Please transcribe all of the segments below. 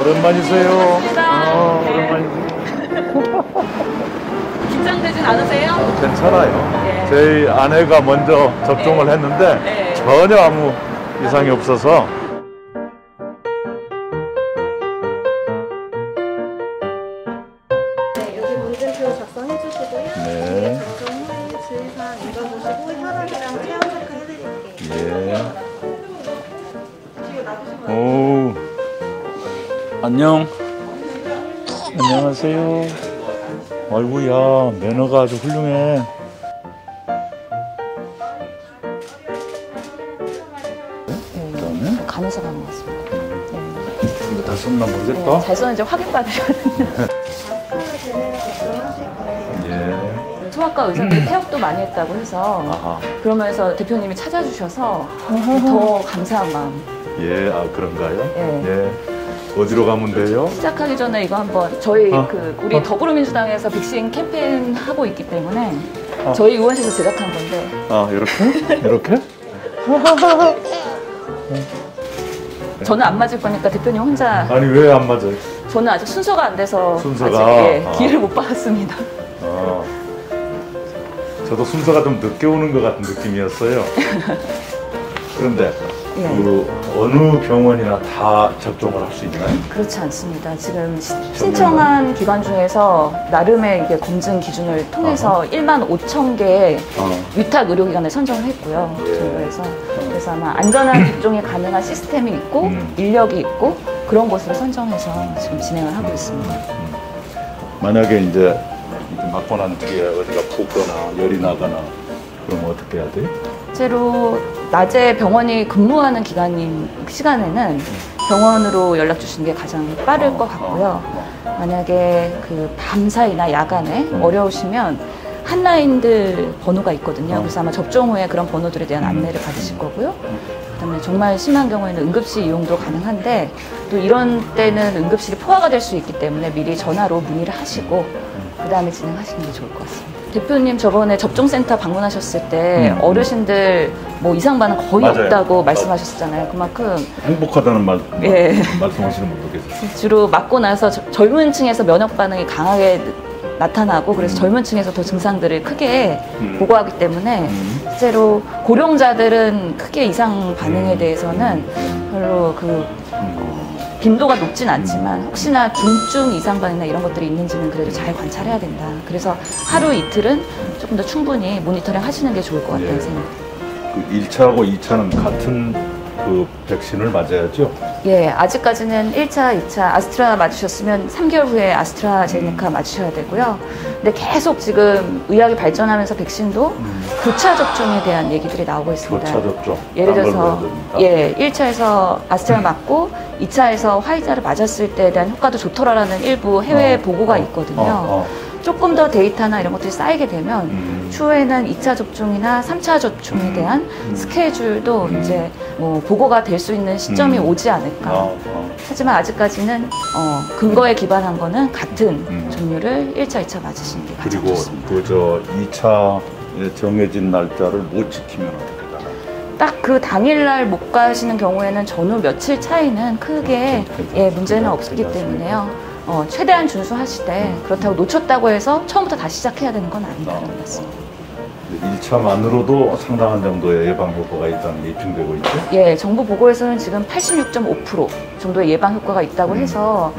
오랜만이세요. 반갑습니다. 네. 오랜만이세요. 긴장되진 않으세요? 괜찮아요. 네. 저희 아내가 먼저 접종을 네. 했는데 네. 전혀 아무 이상이 없어서 네, 여기 문진표 작성해 주시고요. 네. 작성 후에 주의사항 읽어보시고 혈압이랑 체온 체크 해드릴게요. 예. 오. 안녕. 안녕하세요. 아이고야, 매너가 아주 훌륭해. 그다음에 간호사가 나왔습니다. 이거 다 썼나 모르겠다. 잘 썼는지 확인받으셨거든요. 작성을 제대로 작성하실 거예요. 예. 소아과 의사들이 폐업도 많이 했다고 해서 아하. 그러면서 대표님이 찾아주셔서 더 감사한 마음. 예, 아 그런가요? 예. 예. 어디로 가면 돼요? 시작하기 전에 이거 한번 저희 어. 우리 더불어민주당에서 백신 캠페인 하고 있기 때문에 저희 의원실에서 제작한 건데 아, 이렇게? 이렇게? 저는 안 맞을 거니까 대표님 혼자 아니 왜 안 맞아요? 저는 아직 순서가 안 돼서 순서가? 아직 아. 기회를 못 받았습니다. 아, 저도 순서가 좀 늦게 오는 것 같은 느낌이었어요. 그런데 예. 그 어느 병원이나 다 접종을 할 수 있나요? 그렇지 않습니다. 지금 신청한 기관 중에서 나름의 이게 검증 기준을 통해서 1만 5천 개의 위탁 의료기관을 선정을 했고요. 예. 정부에서. 그래서 아마 안전한 접종이 가능한 시스템이 있고 인력이 있고 그런 곳으로 선정해서 지금 진행을 하고 있습니다. 만약에 이제 맞고 난 뒤에 어디가 붓거나 열이 나거나 그러면 어떻게 해야 돼요? 실제로 낮에 병원이 근무하는 기간인 시간에는 병원으로 연락 주시는 게 가장 빠를 것 같고요. 만약에 그 밤사이나 야간에 어려우시면 한라인들 번호가 있거든요. 그래서 아마 접종 후에 그런 번호들에 대한 안내를 받으실 거고요. 그다음에 정말 심한 경우에는 응급실 이용도 가능한데 또 이런 때는 응급실이 포화가 될 수 있기 때문에 미리 전화로 문의를 하시고 그다음에 진행하시는 게 좋을 것 같습니다. 대표님 저번에 접종센터 방문하셨을 때 어르신들 뭐 이상 반응 거의 맞아요. 없다고 말씀하셨잖아요. 그만큼 행복하다는 예. 말씀하시는 분도 계세요. 주로 맞고 나서 젊은 층에서 면역 반응이 강하게 나타나고 그래서 젊은 층에서 더 증상들을 크게 보고하기 때문에 실제로 고령자들은 크게 이상 반응에 대해서는 별로 빈도가 높진 않지만 혹시나 중증 이상 반응이나 이런 것들이 있는지는 그래도 잘 관찰해야 된다. 그래서 하루 이틀은 조금 더 충분히 모니터링 하시는 게 좋을 것 같다는 예. 생각이 그 1차하고 2차는 같은 그 백신을 맞아야죠? 예, 아직까지는 1차, 2차 아스트라 맞으셨으면 3개월 후에 아스트라제네카 맞으셔야 되고요. 근데 계속 지금 의학이 발전하면서 백신도 교차 접종에 대한 얘기들이 나오고 있습니다. 교차 접종. 예를 딴걸 들어서 먹어야 됩니까? 예, 1차에서 아스트라 맞고 2차에서 화이자를 맞았을 때에 대한 효과도 좋더라라는 일부 해외 보고가 있거든요. 조금 더 데이터나 이런 것들이 쌓이게 되면 추후에는 2차 접종이나 3차 접종에 대한 스케줄도 이제 뭐 보고가 될 수 있는 시점이 오지 않을까. 하지만 아직까지는 근거에 기반한 거는 같은 종류를 1차, 2차 맞으시는 게 가장 그리고 좋습니다. 그 2차에 정해진 날짜를 못 지키면 어떻게 되나요? 딱 그 당일날 못 가시는 경우에는 전후 며칠 차이는 크게 예, 문제는 없기 때문에요. 최대한 준수하시되 그렇다고 놓쳤다고 해서 처음부터 다시 시작해야 되는 건 아니다라는 말씀입니다. 1차만으로도 상당한 정도의 예방 효과가 있다는 게 입증되고 있죠? 예, 정부 보고에서는 지금 86.5% 정도의 예방 효과가 있다고 해서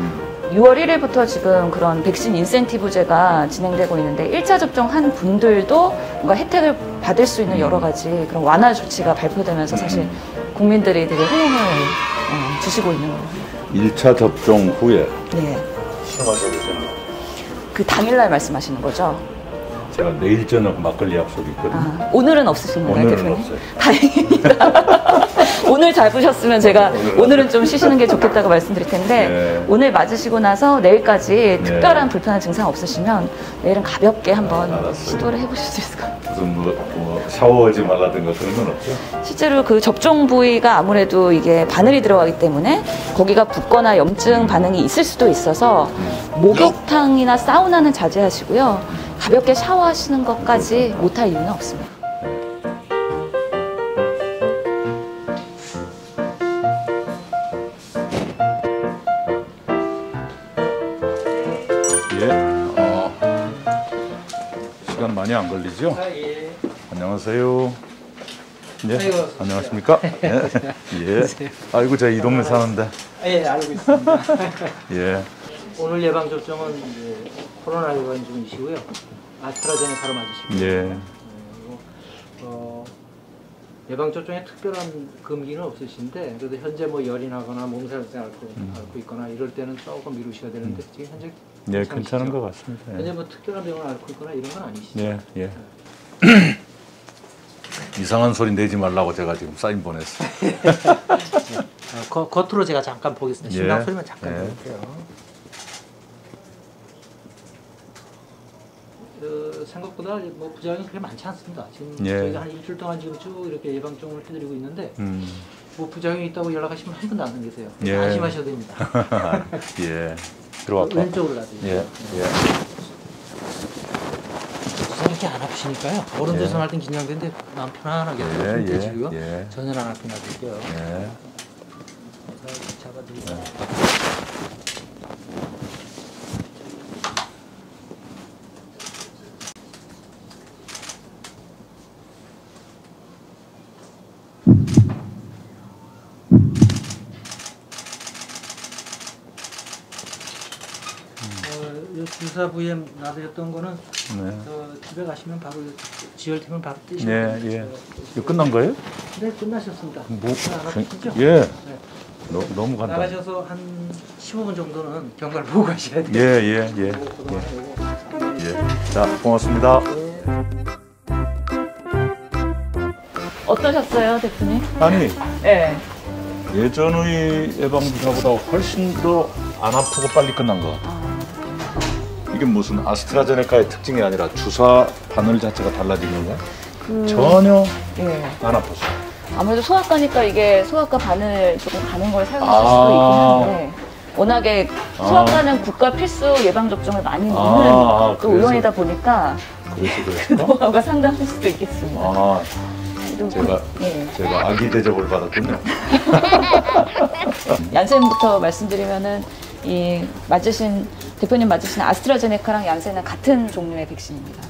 6월 1일부터 지금 그런 백신 인센티브제가 진행되고 있는데 1차 접종한 분들도 뭔가 혜택을 받을 수 있는 여러 가지 그런 완화 조치가 발표되면서 사실 국민들이 되게 호응을 주시고 있는 거예요. 1차 접종 후에 네. 심하게 되면 그 당일날 말씀하시는 거죠? 제가 내일 저녁 막걸리 약속이 있거든요. 아, 오늘은 없으신 건가요, 오늘은 대표님? 없어요. 다행입니다. 오늘 잡으셨으면 제가 오늘은 좀 쉬시는 게 좋겠다고 말씀드릴 텐데 네. 오늘 맞으시고 나서 내일까지 네. 특별한 불편한 증상 없으시면 내일은 가볍게 한번 알았어요. 시도를 해보실 수 있을 것 같아요. 무슨 뭐 샤워하지 말라든가 그런 건 없죠? 실제로 그 접종 부위가 아무래도 이게 바늘이 들어가기 때문에 거기가 붓거나 염증 반응이 있을 수도 있어서 목욕탕이나 사우나는 자제하시고요. 가볍게 샤워하시는 것까지 못할 이유는 없습니다. 시간 많이 안 걸리죠? 예. 안녕하세요. 예, 아이고, 안녕하십니까? 예. 예. 아이고, 제가 이 동네 사는데. 예, 알고 있습니다. 예. 오늘 예방 접종은 이제 코로나 예방 중이시고요. 아스트라제네카로 맞으시고요. 예. 예방 접종에 특별한 금기는 없으신데 그래도 현재 뭐 열이 나거나 몸살을 앓고 있거나 이럴 때는 조금 미루셔야 되는데 지금 현재 예, 괜찮은 것 같습니다. 현재 예. 뭐 특별한 병을 앓고 있거나 이런 건 아니시죠? 예, 예. 이상한 소리 내지 말라고 제가 지금 사인 보냈어요. 겉으로 제가 잠깐 보겠습니다. 예. 심장 소리만 잠깐 예. 볼게요. 생각보다 뭐 부작용이 그렇게 많지 않습니다. 지금 예. 저희가 한 일주일 동안 지금 쭉 이렇게 예방접종을 해드리고 있는데 뭐 부작용이 있다고 연락하시면 한 분도 안 계세요. 예. 안심하셔도 됩니다. 예. 들어왔다. 왼쪽으로 놔두세요. 예, 예. 이렇게 안 아프시니까요. 어른들 손할 땐 긴장되는데 마음 편안하게 예, 되시고요. 예. 전혀 안 아프게 놔둘게요. 예. 잡아드리고. 이 주사 부위에 놔드렸던 거는 네. 집에 가시면 바로 지혈팀은 바로 뜨시면 예, 예. 이거 끝난 거예요? 네, 끝나셨습니다. 뭐, 안 아프시죠? 예. 네. 너무 간단. 나가셔서 한 15분 정도는 경과를 보고 가셔야 돼요. 예, 예, 예. 그동안에 요거. 예. 자, 고맙습니다. 어떠셨어요, 대표님? 아니, 네. 예전의 예방주사보다 훨씬 더 안 아프고 빨리 끝난 것 같아요. 이게 무슨 아스트라제네카의 특징이 아니라 주사 바늘 자체가 달라지는 거야? 전혀 예. 안 아팠어요. 아무래도 소아과니까 이게 소아과 바늘 조금 가는 걸 사용하실 아. 수도 있긴 한데 워낙에 소아과는 국가 필수 예방 접종을 많이 넣는 또 그래서. 의원이다 보니까 그래서 노하우가 상당할 수도 있겠습니다. 아, 그래도 예. 제가 아기 대접을 받았군요. 얀센부터 말씀드리면은 이 대표님 맞으신 아스트라제네카랑 얀센은 같은 종류의 백신입니다.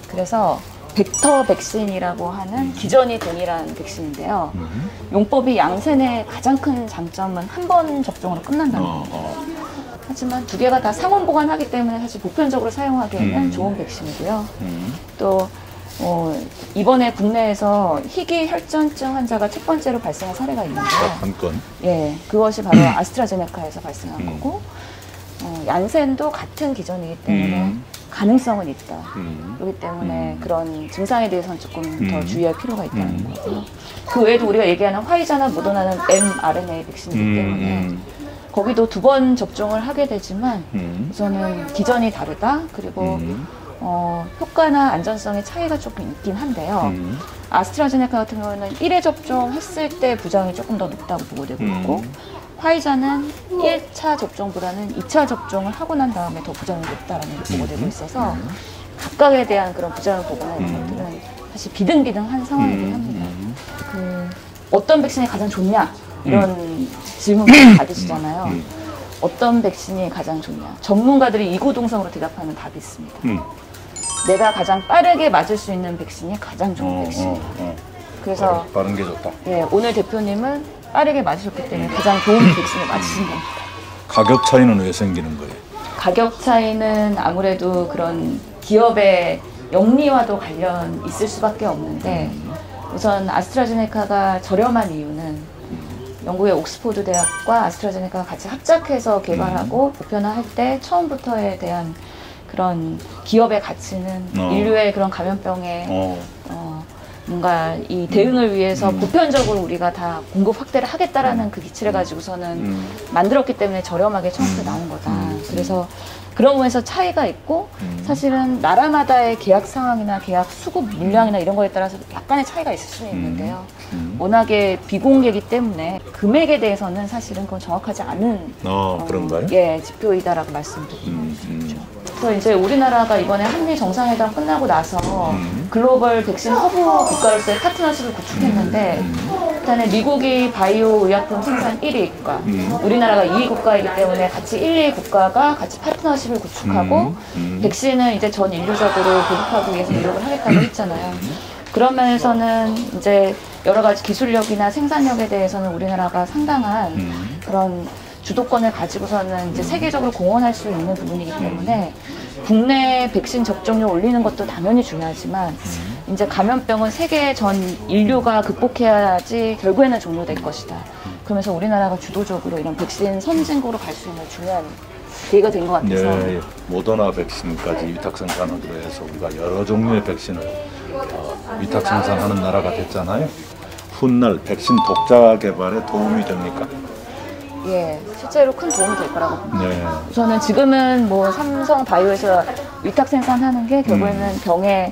그래서 벡터 백신이라고 하는 기전이 동일한 백신인데요. 용법이 얀센의 가장 큰 장점은 한 번 접종으로 끝난다는 겁니다. 하지만 두 개가 다 상온 보관하기 때문에 사실 보편적으로 사용하기에는 좋은 백신이고요. 또 이번에 국내에서 희귀 혈전증 환자가 첫 번째로 발생한 사례가 있는데요. 한 건. 예, 그것이 바로 아스트라제네카에서 발생한 거고, 얀센도 같은 기전이기 때문에 가능성은 있다. 그렇기 때문에 그런 증상에 대해서는 조금 더 주의할 필요가 있다는 거고요. 그 외에도 우리가 얘기하는 화이자나 모더나는 mRNA 백신이기 때문에 거기도 2번 접종을 하게 되지만 우선은 기전이 다르다. 그리고 효과나 안전성의 차이가 조금 있긴 한데요. 아스트라제네카 같은 경우는 1회 접종했을 때 부작용이 조금 더 높다고 보고되고 있고 화이자는 1차 접종보다는 2차 접종을 하고 난 다음에 더 부작용이 높다는 게 보고되고 있어서 각각에 대한 그런 부작용 보고나 이런 것들은 사실 비등비등한 상황이긴 합니다. 어떤 백신이 가장 좋냐 이런 질문을 받으시잖아요. 어떤 백신이 가장 좋냐. 전문가들이 이구동성으로 대답하는 답이 있습니다. 내가 가장 빠르게 맞을 수 있는 백신이 가장 좋은 백신이에요. 그래서 빠른 게 좋다. 예, 오늘 대표님은 빠르게 맞으셨기 때문에 가장 좋은 백신을 맞으신 겁니다. 가격 차이는 왜 생기는 거예요? 가격 차이는 아무래도 그런 기업의 영리와도 관련 있을 수밖에 없는데 우선 아스트라제네카가 저렴한 이유는 영국의 옥스포드 대학과 아스트라제네카가 같이 합작해서 개발하고 보편화할 때 처음부터에 대한 그런 기업의 가치는 인류의 그런 감염병에 뭔가 이 대응을 위해서 보편적으로 우리가 다 공급 확대를 하겠다라는 그 기치를 가지고서는 만들었기 때문에 저렴하게 처음부터 나온 거다. 그래서 그런 부분에서 차이가 있고 사실은 나라마다의 계약 상황이나 계약 수급 물량이나 이런 거에 따라서 약간의 차이가 있을 수는 있는데요. 워낙에 비공개이기 때문에 금액에 대해서는 사실은 그건 정확하지 않은 그런가요? 예, 지표이다라고 말씀드리죠. 그래서 이제 우리나라가 이번에 한미 정상회담 끝나고 나서 글로벌 백신 허브 국가로서의 파트너십을 구축했는데 일단은 미국이 바이오 의약품 생산 1위 국가, 우리나라가 2위 국가이기 때문에 같이 1, 2위 국가가 같이 파트너십을 구축하고 백신을 이제 전 인류적으로 보급하기 위해서 노력을 하겠다고 했잖아요. 그런 면에서는 이제 여러 가지 기술력이나 생산력에 대해서는 우리나라가 상당한 그런 주도권을 가지고서는 이제 세계적으로 공헌할 수 있는 부분이기 때문에 국내 백신 접종률 올리는 것도 당연히 중요하지만 이제 감염병은 세계 전 인류가 극복해야지 결국에는 종료될 것이다. 그러면서 우리나라가 주도적으로 이런 백신 선진국으로 갈 수 있는 중요한 기회가 된 것 같아서 예, 모더나 백신까지 위탁 생산하기로 해서 우리가 여러 종류의 백신을 위탁 생산하는 나라가 됐잖아요. 훗날 백신 독자 개발에 도움이 됩니까? 예, 실제로 큰 도움이 될 거라고 봅니다. 네. 우선은 지금은 뭐 삼성 바이오에서 위탁 생산하는 게 결국에는 병에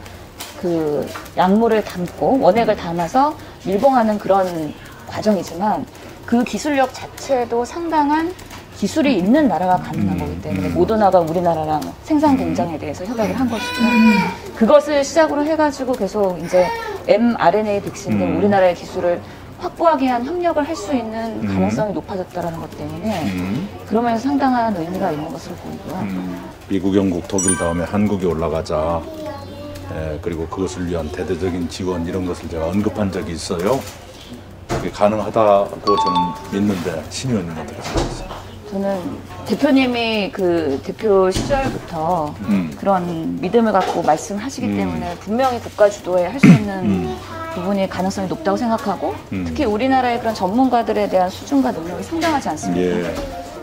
그 약물을 담고 원액을 담아서 밀봉하는 그런 과정이지만 그 기술력 자체도 상당한 기술이 있는 나라가 가능한 거기 때문에 모더나가 우리나라랑 생산 공장에 대해서 협약을 한 것이고요. 그것을 시작으로 해가지고 계속 이제 mRNA 백신 등 우리나라의 기술을 확보하기 위한 협력을 할 수 있는 가능성이 높아졌다는 것 때문에 그러면서 상당한 의미가 있는 것으로 보이고요. 미국, 영국, 독일 다음에 한국이 올라가자. 그리고 그것을 위한 대대적인 지원 이런 것을 제가 언급한 적이 있어요. 그게 가능하다고 저는 믿는데 신 의원님 어떻게 생각하세요? 저는 대표님이 그 대표 시절부터 그런 믿음을 갖고 말씀하시기 때문에 분명히 국가 주도에 할 수 있는 부분이 가능성이 높다고 생각하고 특히 우리나라의 그런 전문가들에 대한 수준과 능력이 상당하지 않습니까? 예.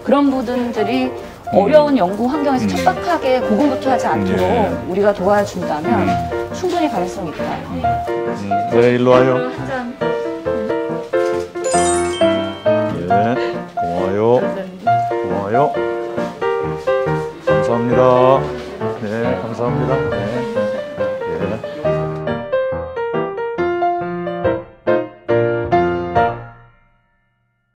그런 부분들이 어려운 연구 환경에서 척박하게 고군분투하지 않도록 예. 우리가 도와준다면 충분히 가능성이 있다. 네, 일로 와요. 한 잔. 예, 고마워요. 고마워요. 감사합니다. 네, 감사합니다.